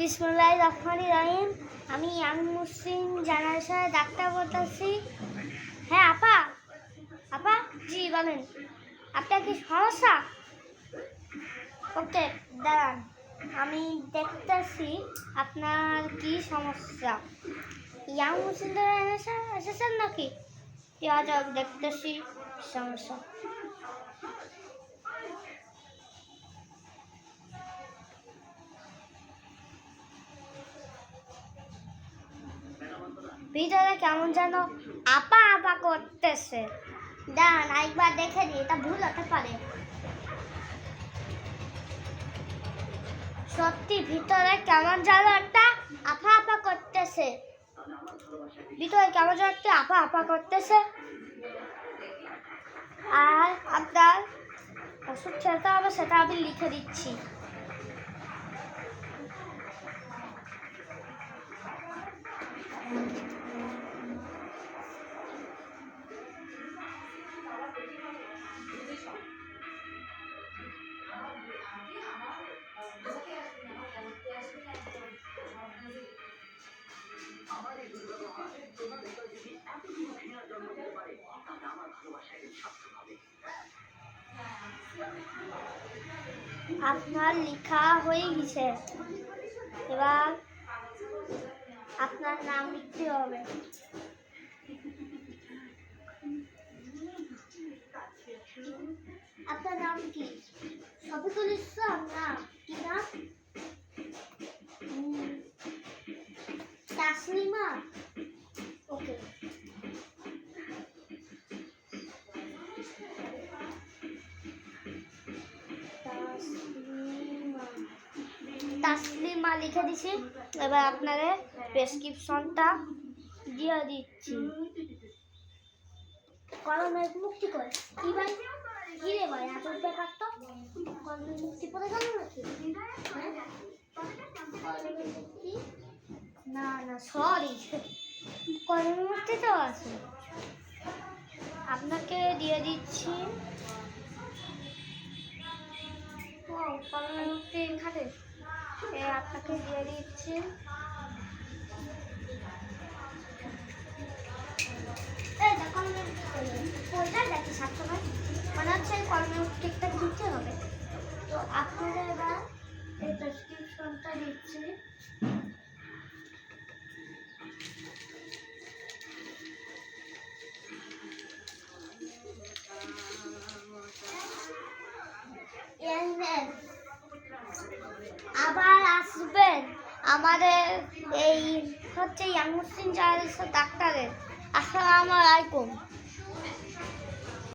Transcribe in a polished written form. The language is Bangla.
বিসমিল্লাহির রহমানির রহিম। আমি মুসলিম জেনারেশনের ডাক্তার বলতেছি। হ্যাঁ আপা, আপা জি বলেন, আপনার কি সমস্যা? ওকে দাঁড়ান, আমি দেখতেছি আপনার কি সমস্যা। ইয়াং মুসলিম জেনারেশন এসেছেন নাকি? দেখতেছি সমস্যা। ভিতরে কেমন যেন আপা আপা করতেছে। দাঁড়ান একবার দেখে দিই, এটা ভুল হতে পারে। সত্যি ভিতরে কেমন যেন একটা আপা আপা করতেছে। ভিতরে কেমন যেন একটা আপা আপা করতেছে। আর আপনার ওষুধ খেতে হবে, সেটা আমি লিখে দিচ্ছি। আপনার লেখা হয়ে গেছে, এবার আপনার নাম লিখতে হবে। আপনার নাম কি? শফিকুল ইসলাম না? কি নাম? তাসলিমা। ওকে, তাসলিমা লিখে দিছি। এবার আপনারে প্রেসক্রিপশনটা দিয়ে দিচ্ছি। কলমের মুক্তি করে কি ভাই? কি রে ভাই, এত বেকার তো কলমের মুক্তি পড়ে গেল নাকি? কলমের মুক্তি না না, সরি, কলমের মুক্তি তো আছে। আপনাকে দিয়ে দিচ্ছি। ও কলমের মুক্তি খাটে, আপনাকে দিয়ে দিচ্ছি। মনে হচ্ছে কলমের মুক্তিটা দিতে হবে, তো আপনারা এবার এই প্রেসক্রিপশনটা দিচ্ছি। আবার আসবেন আমাদের এই হচ্ছে ইয়াং মুসলিম জেনারেশন ডাক্তারের। আসসালামু আলাইকুম।